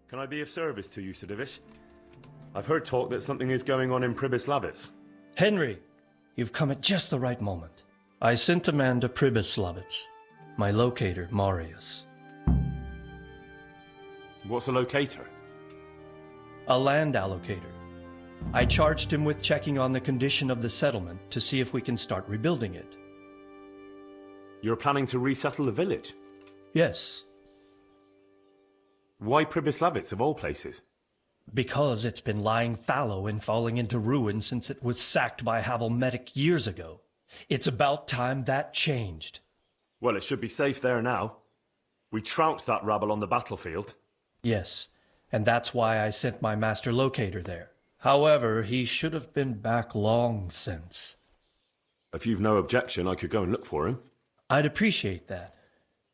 Can I be of service to you, Sir Divish? I've heard talk that something is going on in Pribyslavitz. Henry, you've come at just the right moment. I sent a man to Pribyslavitz. My locator, Marius. What's a locator? A land allocator. I charged him with checking on the condition of the settlement to see if we can start rebuilding it. You're planning to resettle the village? Yes. Why Pribyslavitz, of all places? Because it's been lying fallow and falling into ruin since it was sacked by Havelmetic years ago. It's about time that changed. Well, it should be safe there now. We trounced that rabble on the battlefield. Yes, and that's why I sent my master locator there. However, he should have been back long since. If you've no objection, I could go and look for him. I'd appreciate that.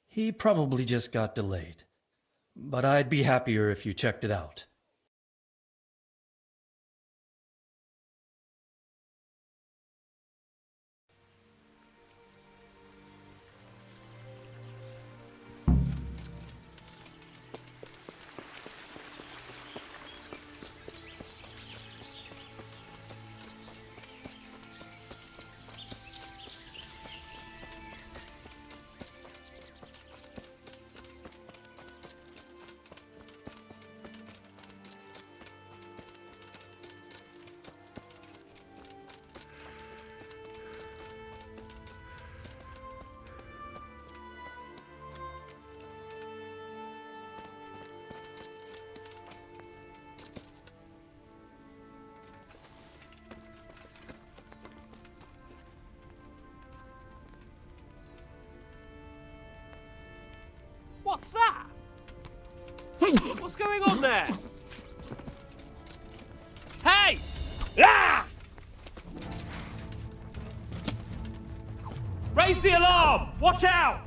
He probably just got delayed. But I'd be happier if you checked it out. What's that? What's going on there? Hey! Ah! Raise the alarm! Watch out!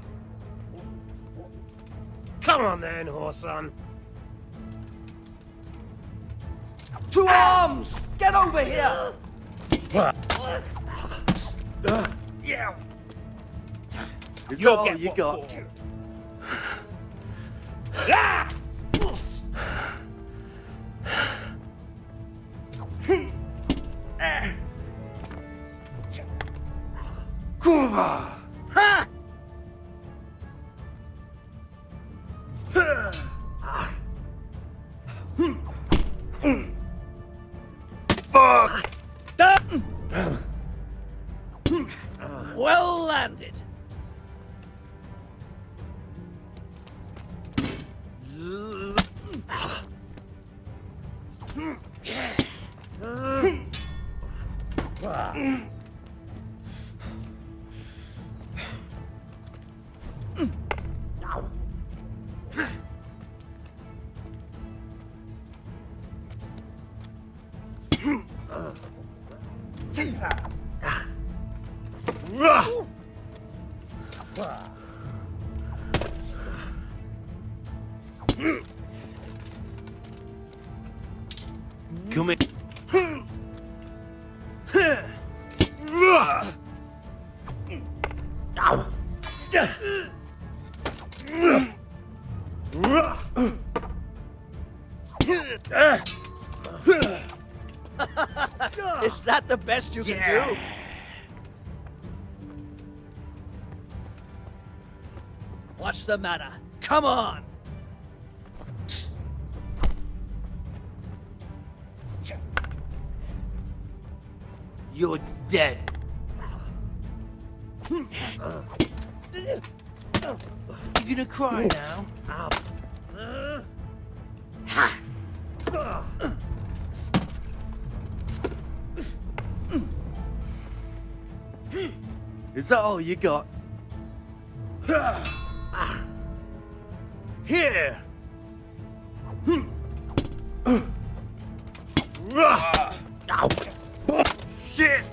Come on then, Horson. To arms! Get over here! Yeah. Is that You'll all get you what got? for. Ah! Kurwa! Ha! Fuck! Well landed. Come in. Is that the best you can do? What's the matter? Come on! You're dead. You gonna cry now? Is that all you got? Here! Shit!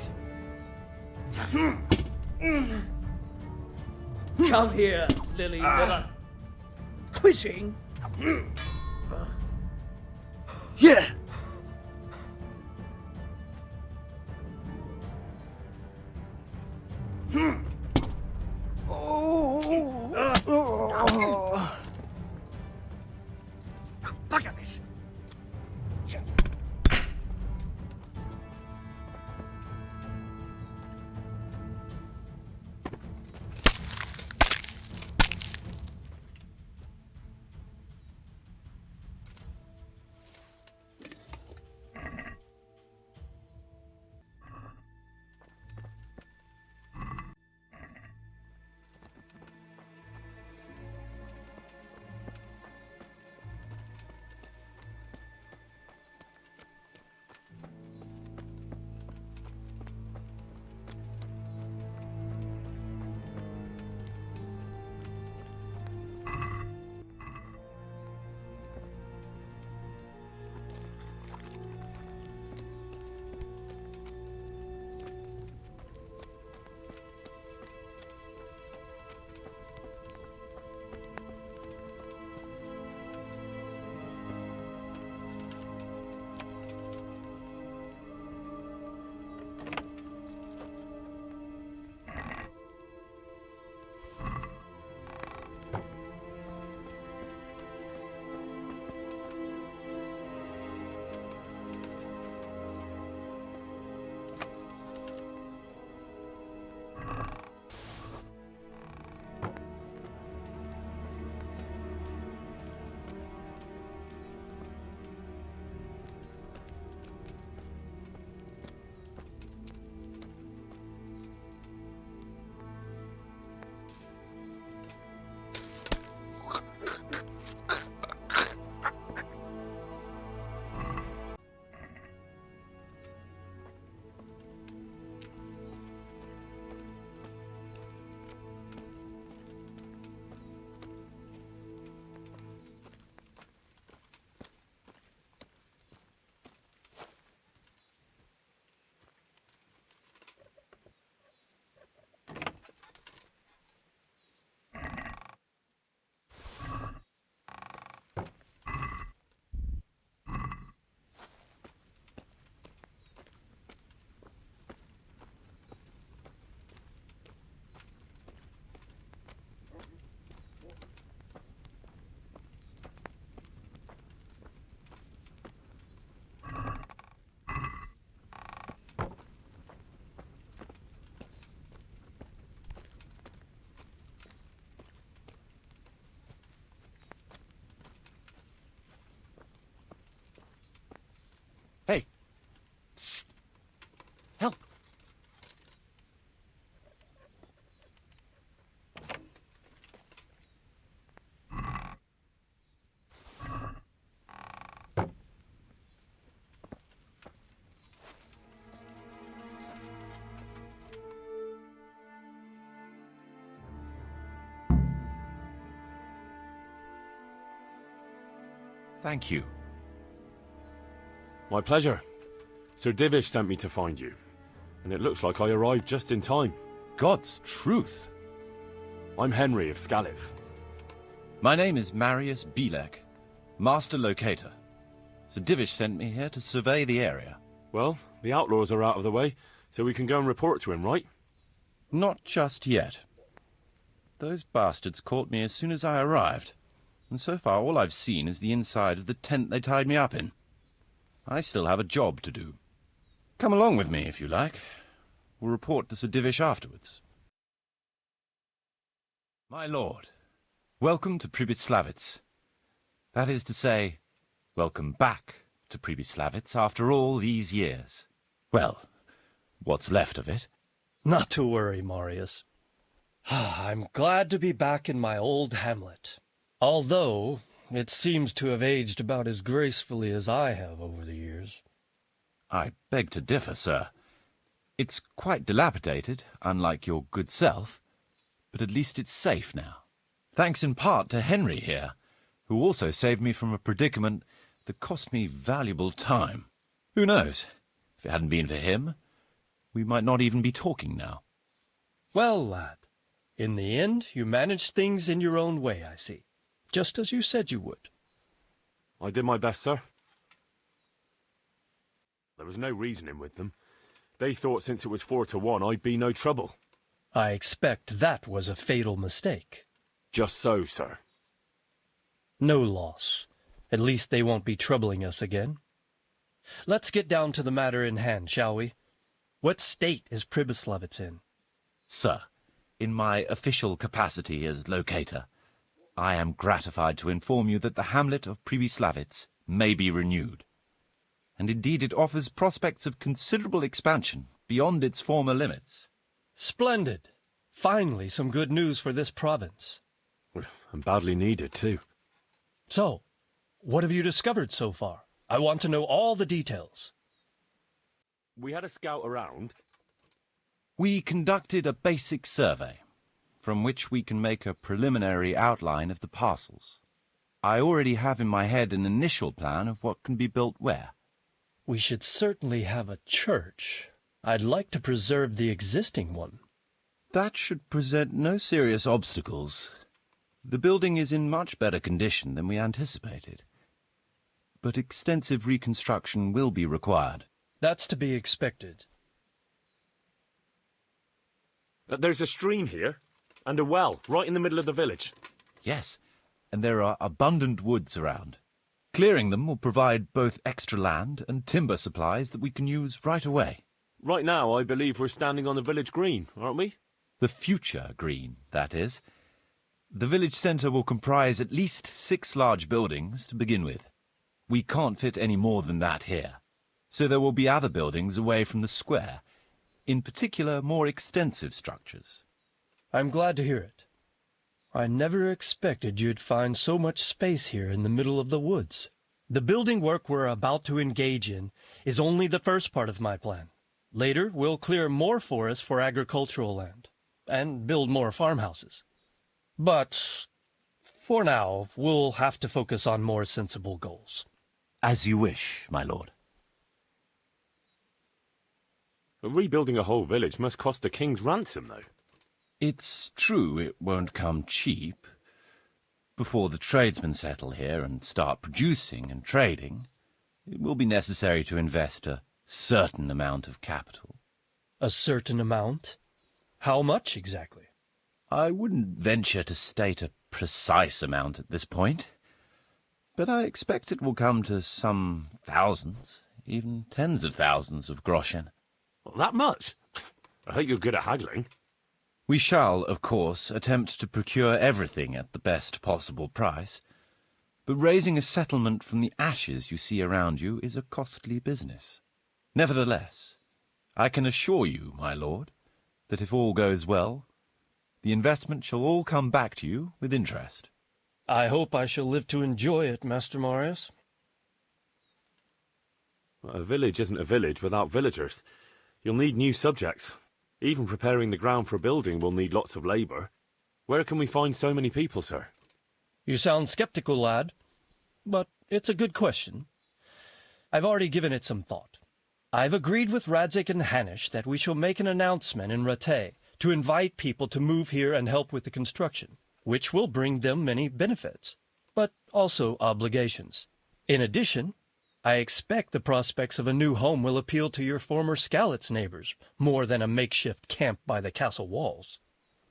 Come here, Lily Miller. Quitting? Yeah! Bugger this. Thank you. My pleasure. Sir Divish sent me to find you, and it looks like I arrived just in time. God's truth. I'm Henry of Scalith. My name is Marius Belek, Master Locator. Sir Divish sent me here to survey the area. Well, the outlaws are out of the way, so we can go and report to him, right? Not just yet. Those bastards caught me as soon as I arrived, and so far all I've seen is the inside of the tent they tied me up in. I still have a job to do. Come along with me, if you like. We'll report to Sir Divish afterwards. My lord, welcome to Pribyslavitz. That is to say, welcome back to Pribyslavitz after all these years. Well, what's left of it. Not to worry, Marius. I'm glad to be back in my old hamlet, although it seems to have aged about as gracefully as I have over the years. I beg to differ, sir. It's quite dilapidated, unlike your good self, but at least it's safe now. Thanks in part to Henry here, who also saved me from a predicament that cost me valuable time. Who knows? If it hadn't been for him, we might not even be talking now. Well, lad, in the end, you managed things in your own way, I see. Just as you said you would. I did my best, sir. There was no reasoning with them. They thought since it was 4-1, I'd be no trouble. I expect that was a fatal mistake. Just so, sir. No loss. At least they won't be troubling us again. Let's get down to the matter in hand, shall we? What state is Pribyslavitz in? Sir, in my official capacity as locator, I am gratified to inform you that the hamlet of Pribyslavitz may be renewed. And indeed it offers prospects of considerable expansion beyond its former limits. Splendid. Finally, some good news for this province. And badly needed, too. So, what have you discovered so far? I want to know all the details. We had a scout around. We conducted a basic survey, from which we can make a preliminary outline of the parcels. I already have in my head an initial plan of what can be built where. We should certainly have a church. I'd like to preserve the existing one. That should present no serious obstacles. The building is in much better condition than we anticipated. But extensive reconstruction will be required. That's to be expected. There's a stream here, and a well, right in the middle of the village. Yes, and there are abundant woods around. Clearing them will provide both extra land and timber supplies that we can use right away. Right now, I believe we're standing on the village green, aren't we? The future green, that is. The village centre will comprise at least 6 large buildings to begin with. We can't fit any more than that here, so there will be other buildings away from the square, in particular more extensive structures. I'm glad to hear it. I never expected you'd find so much space here in the middle of the woods. The building work we're about to engage in is only the first part of my plan. Later, we'll clear more forests for agricultural land and build more farmhouses. But for now, we'll have to focus on more sensible goals. As you wish, my lord. Rebuilding a whole village must cost a king's ransom, though. It's true it won't come cheap. Before the tradesmen settle here and start producing and trading, it will be necessary to invest a certain amount of capital. A certain amount? How much exactly? I wouldn't venture to state a precise amount at this point, but I expect it will come to some thousands, even tens of thousands of groschen. Well, that much? I hope you're good at haggling. We shall, of course, attempt to procure everything at the best possible price, but raising a settlement from the ashes you see around you is a costly business. Nevertheless, I can assure you, my lord, that if all goes well, the investment shall all come back to you with interest. I hope I shall live to enjoy it, Master Marius. A village isn't a village without villagers. You'll need new subjects. Even preparing the ground for building will need lots of labour. Where can we find so many people, sir? You sound skeptical, lad. But It's a good question. I've already given it some thought. I've agreed with Radzik and Hanish that we shall make an announcement in Rattay to invite people to move here and help with the construction, which will bring them many benefits, but also obligations. In addition, I expect the prospects of a new home will appeal to your former Skalitz neighbors more than a makeshift camp by the castle walls.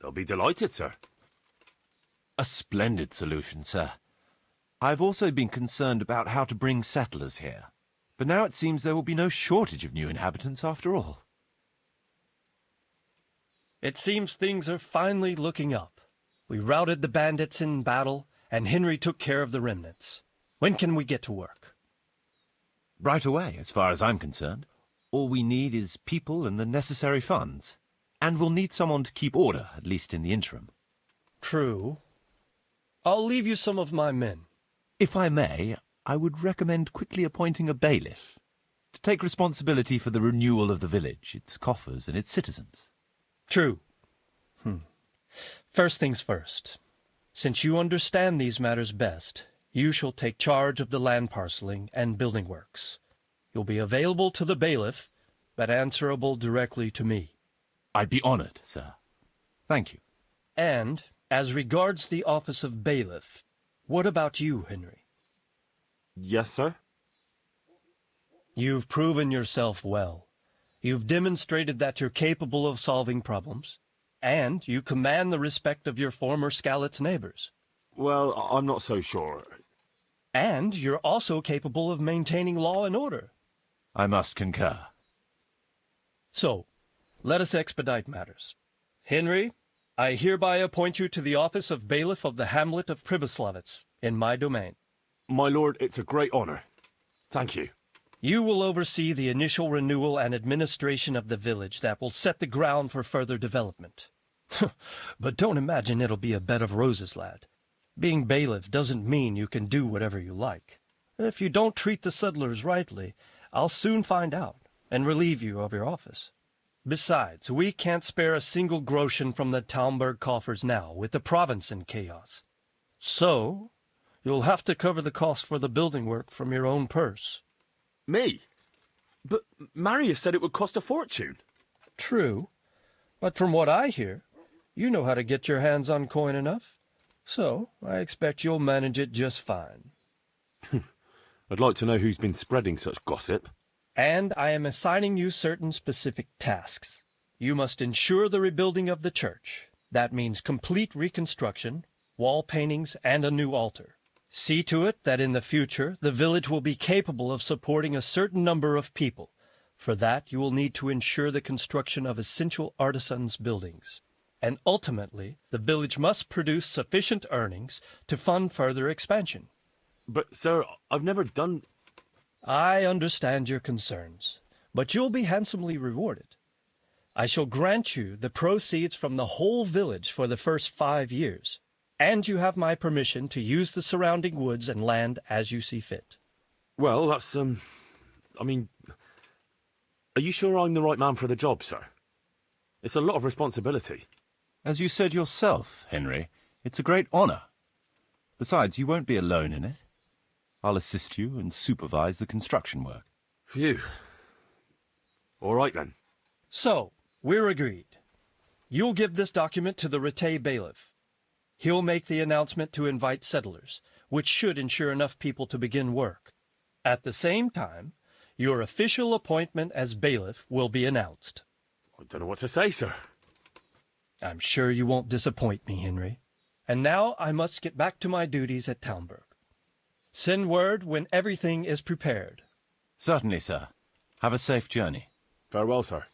They'll be delighted, sir. A splendid solution, sir. I've also been concerned about how to bring settlers here. But now it seems there will be no shortage of new inhabitants after all. It seems things are finally looking up. We routed the bandits in battle, and Henry took care of the remnants. When can we get to work? Right away, as far as I'm concerned. All we need is people and the necessary funds. And we'll need someone to keep order, at least in the interim. True. I'll leave you some of my men. If I may, I would recommend quickly appointing a bailiff to take responsibility for the renewal of the village, its coffers and its citizens. True. First things first. Since you understand these matters best, you shall take charge of the land parceling and building works. You'll be available to the bailiff, but answerable directly to me. I'd be honored, sir. Thank you. And, as regards the office of bailiff, what about you, Henry? Yes, sir? You've proven yourself well. You've demonstrated that you're capable of solving problems, and you command the respect of your former Skalitz neighbors. Well, I'm not so sure. And you're also capable of maintaining law and order. I must concur. So, let us expedite matters. Henry, I hereby appoint you to the office of bailiff of the hamlet of Pribyslavitz, in my domain. My lord, it's a great honor. Thank you. You will oversee the initial renewal and administration of the village that will set the ground for further development. But don't imagine it'll be a bed of roses, lad. Being bailiff doesn't mean you can do whatever you like. If you don't treat the settlers rightly, I'll soon find out and relieve you of your office. Besides, we can't spare a single groschen from the Talmberg coffers now, with the province in chaos. So, you'll have to cover the cost for the building work from your own purse. Me? But Marius said it would cost a fortune. True, but from what I hear, you know how to get your hands on coin enough. So, I expect you'll manage it just fine. I'd like to know who's been spreading such gossip. And I am assigning you certain specific tasks. You must ensure the rebuilding of the church. That means complete reconstruction, wall paintings, and a new altar. See to it that in the future the village will be capable of supporting a certain number of people. For that you will need to ensure the construction of essential artisans' buildings. And ultimately, the village must produce sufficient earnings to fund further expansion. But, sir, I've never done... I understand your concerns, but you'll be handsomely rewarded. I shall grant you the proceeds from the whole village for the first 5 years, and you have my permission to use the surrounding woods and land as you see fit. Well, that's, I mean... Are you sure I'm the right man for the job, sir? It's a lot of responsibility. As you said yourself, Henry, it's a great honor. Besides, you won't be alone in it. I'll assist you and supervise the construction work. Phew. All right, then. So, we're agreed. You'll give this document to the Rattay bailiff. He'll make the announcement to invite settlers, which should ensure enough people to begin work. At the same time, your official appointment as bailiff will be announced. I don't know what to say, sir. I'm sure you won't disappoint me, Henry. And now I must get back to my duties at Talmberg. Send word when everything is prepared. Certainly, sir. Have a safe journey. Farewell, sir.